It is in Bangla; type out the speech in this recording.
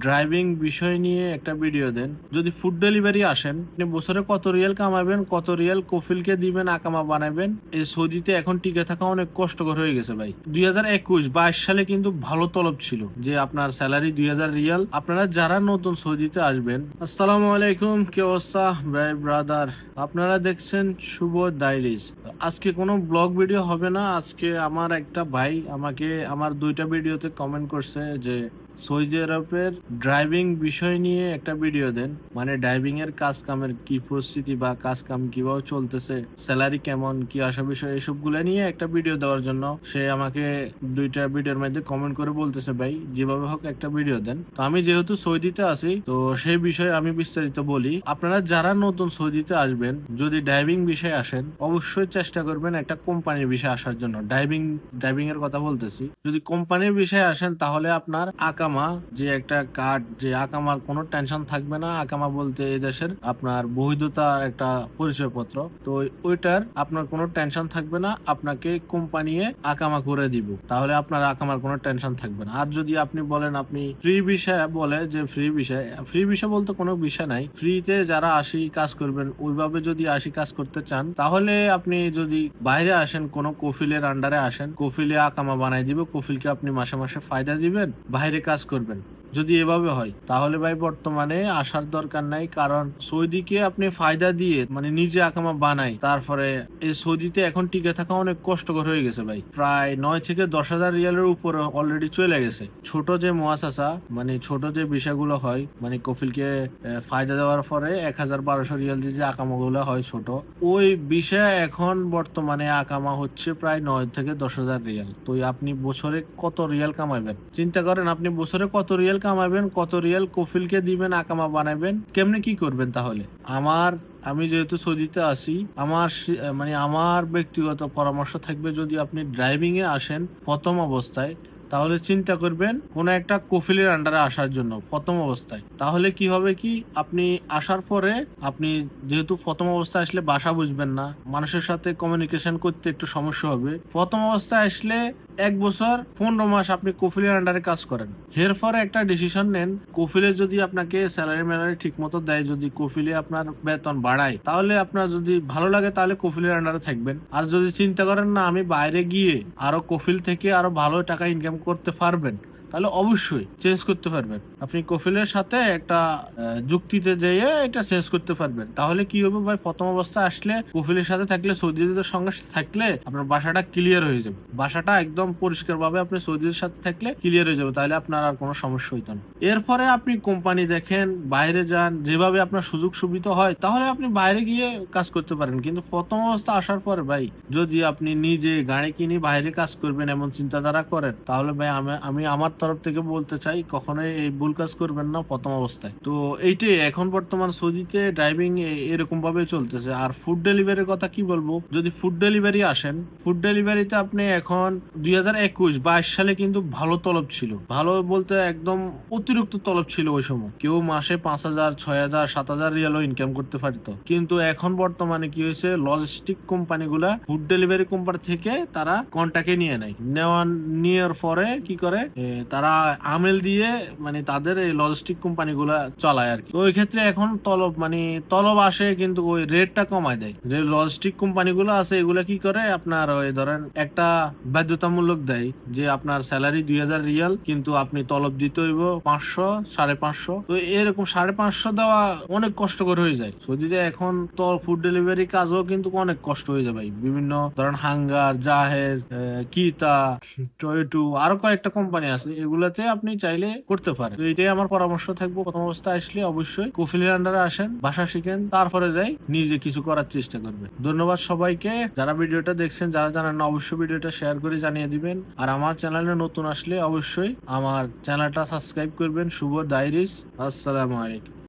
ড্রাইভিং বিষয় নিয়ে একটা ভিডিও দেন। যদি ফুড ডেলিভারি আসেন, আপনি বছরে কত রিয়াল কামাবেন, কত রিয়াল কফিলকে দিবেন, আকামা বানাবেন। এই সৌদিতে এখন টিকে থাকা অনেক কষ্টকর হয়ে গেছে ভাই। 2021-22 সালে কিন্তু ভালো তলব ছিল যে আপনার স্যালারি 2000 রিয়াল। আপনারা যারা নতুন সৌদিতে আসবেন, আসসালামু আলাইকুম, কি অবস্থা ভাই ব্রাদার? আপনারা দেখছেন শুভ ডায়েরিজ। আজকে কোনো ব্লগ ভিডিও হবে না। আজকে আমার একটা ভাই আমাকে আমার 2টা ভিডিওতে কমেন্ট করছে যে সৌদি আরবের ড্রাইভিং বিষয় নিয়ে একটা ভিডিও দেন, মানে ড্রাইভিং এর কাজ কামের কি পরিস্থিতি বা কাজ কাম কিভাবে চলতেছে, স্যালারি কেমন, কি আসা বিষয়, এসবগুলো নিয়ে একটা ভিডিও দেওয়ার জন্য সে আমাকে 2টা ভিডিওর মধ্যে কমেন্ট করে বলতেছে ভাই যেভাবে হোক একটা ভিডিও দেন। তো আমি যেহেতু সৌদিতে আছি, তো সেই বিষয়ে আমি বিস্তারিত বলি। আপনারা যারা নতুন সৌদিতে আসবেন, যদি ড্রাইভিং বিষয়ে আসেন, অবশ্যই চেষ্টা করবেন একটা কোম্পানির বিষয়ে আসার জন্য। ড্রাইভিং এর কথা বলতেছি। যদি কোম্পানির বিষয়ে আসেন তাহলে আপনার আকামা যে একটা কার্ড, যে আকামার কোনো টেনশন থাকবে না। আকামা বলতে এই দেশের আপনার বৈধতার একটা পরিচয়পত্র। তো ওইটার আপনার কোনো টেনশন থাকবে না, আপনাকে কোম্পানি আকামা করে দিব, তাহলে আপনার আকামার কোনো টেনশন থাকবে না। আর যদি আপনি বলেন আপনি ফ্রি বিষয়, বলে যে ফ্রি বিষয় বলতে কোনো বিষয় নাই। ফ্রিতে যারা আসি কাজ করবেন, ওইভাবে যদি আসি কাজ করতে চান, তাহলে আপনি যদি বাইরে আসেন, কোনো কফিলের আন্ডারে আসেন, কফিলে আকামা বানাই দিব, কফিলকে আপনি মাসে মাসে ফায়দা দিবেন, বাইরে কাজ করবেন। যদি এভাবে হয় তাহলে ভাই বর্তমানে আসার দরকার নাই। কারণ সৌদিকে আপনি ফায়দা দিয়ে মানে নিজে আকামা বানাই, তারপরে এই সৌদিতে এখন টিকে থাকা অনেক কষ্টকর হয়ে গেছে ভাই। প্রায় 9 থেকে 10 হাজার রিয়ালের উপরে অলরেডি চলে গেছে। ছোট যে মুয়াসাসা, মানে ছোট যে বিষয়গুলো হয়, মানে কফিলকে ফায়দা দেওয়ার পরে 1000-1200 রিয়াল দিয়ে যে আকামা গুলো হয় ছোট, ওই বিষয়ে এখন বর্তমানে আকামা হচ্ছে প্রায় 9 থেকে 10 হাজার রিয়াল। তো আপনি বছরে কত রিয়াল কামাইবেন চিন্তা করেন। আপনি বছরে কত রিয়াল কামাবেন, কত রিয়াল কফিলকে দিবেন, আকামা বানাবেন, কেমনে কি করবেন তাহলে? আমি যেহেতু সৌদিতে আছি, মানে আমার ব্যক্তিগত পরামর্শ থাকবে, যদি আপনি ড্রাইভিং এ আসেন প্রথম অবস্থায়, তাহলে চিন্তা করবেন কোন একটা কফিলের আন্ডারে আসার জন্য প্রথম অবস্থায়। তাহলে কি হবে কি, আপনি আসার পরে আপনি যেহেতু প্রথম অবস্থায় আসলে ভাষা বুঝবেন না, মানুষের সাথে কমিউনিকেশন করতে একটু সমস্যা হবে। প্রথম অবস্থায় আসলে 1 বছর 15 মাস আপনি কফিলের আন্ডারে কাজ করেন। এরপরে একটা ডিসিশন নেন, কফিলে যদি আপনাকে স্যালারি ম্যালারি ঠিক মতো দেয়, যদি কফিলে আপনার বেতন বাড়ায়, তাহলে আপনার যদি ভালো লাগে তাহলে কফিলের আন্ডারে থাকবেন। আর যদি চিন্তা করেন না আমি বাইরে গিয়ে আরো কফিল থেকে আরো ভালো টাকা ইনকাম করতে পারবেন, তাহলে অবশ্যই চেঞ্জ করতে পারবেন। আপনি কফিলের সাথে একটা যুক্তিতে যেয়ে এটা চেঞ্জ করতে পারবেন। তাহলে কি হবে ভাই, প্রথম অবস্থায় আসলে কফিলের সাথে থাকলে, সৌদিদের সঙ্গে থাকলে আপনার বাসাটা ক্লিয়ার হয়ে যাবে। বাসাটা একদম পরিষ্কার ভাবে আপনি সৌদিদের সাথে থাকলে ক্লিয়ার হয়ে যাবে, তাহলে আপনার আর কোনো সমস্যা হইতো না। এরপরে আপনি কোম্পানি দেখেন, বাইরে যান, যেভাবে আপনার সুযোগ সুবিধা হয়, তাহলে আপনি বাইরে গিয়ে কাজ করতে পারেন। কিন্তু প্রথম অবস্থা আসার পরে ভাই, যদি আপনি নিজে গাড়ি কিনে বাইরে কাজ করবেন এমন চিন্তাধারা করেন, তাহলে ভাই আমি আমার তরফ থেকে বলতে চাই, কখনোই এই ভুল কাজ করবেন না প্রথম অবস্থায়। তো এইটাই এখন বর্তমান সৌদিতে ড্রাইভিং এরকম ভাবে চলতেছে। আর ফুড ডেলিভারির কথা কি বলবো, যদি ফুড ডেলিভারি আসেন, ফুড ডেলিভারিতে আপনি এখন 2021-22 সালে কিন্তু ভালো তলব ছিল। ভালো বলতে একদম অতিরিক্ত তলব ছিল ওই সময়। কেউ মাসে 5000, 6000, 7000 রিয়ালও ইনকাম করতে পারতো। কিন্তু এখন বর্তমানে কি হয়েছে, লজিস্টিক কোম্পানিগুলা ফুড ডেলিভারি কোম্পানি থেকে তারা কন্টাক্টে নিয়ে নেয়। নেওয়ার পরে কি করে, তারা আমেল দিয়ে মানে তাদের এই লজিস্টিক কোম্পানিগুলা চালায় আর কি। তো ওই ক্ষেত্রে এখন তলব আসে, কিন্তু ওই রেটটা কমায় দেয়। যে লজিস্টিক কোম্পানিগুলো আছে এগুলা কি করে, আপনার ওই ধরেন একটা বাধ্যতামূলক দেয় যে আপনার স্যালারি 2000 রিয়াল, কিন্তু আপনি তলব দিতে হইব 500, 550। তো এরকম 550 দেওয়া অনেক কষ্টকর হয়ে যায় সৌদিতে এখন। তো ফুড ডেলিভারি কাজও কিন্তু অনেক কষ্ট হয়ে যায় ভাই। বিভিন্ন ধরেন হাঙ্গার, জাহেজ, কিতা, টয়েটু, আরো কয়েকটা কোম্পানি আছে, এগুলাতে আপনি চাইলে করতে পারেন। তো এটাই আমার পরামর্শ থাকবো, প্রথম অবস্থায় আসলে অবশ্যই কফিলের আন্ডারে আসেন, ভাষা শিখেন, তারপরে যাই নিজে কিছু করার চেষ্টা করবেন। ধন্যবাদ সবাইকে যারা ভিডিওটা দেখছেন। যারা জানেন না অবশ্যই ভিডিওটা শেয়ার করে জানিয়ে দিবেন। আর আমার চ্যানেলে নতুন আসলে অবশ্যই আমার চ্যানেলটা সাবস্ক্রাইব করবেন। শুভ ডায়েরিজ। আসসালামু আলাইকুম।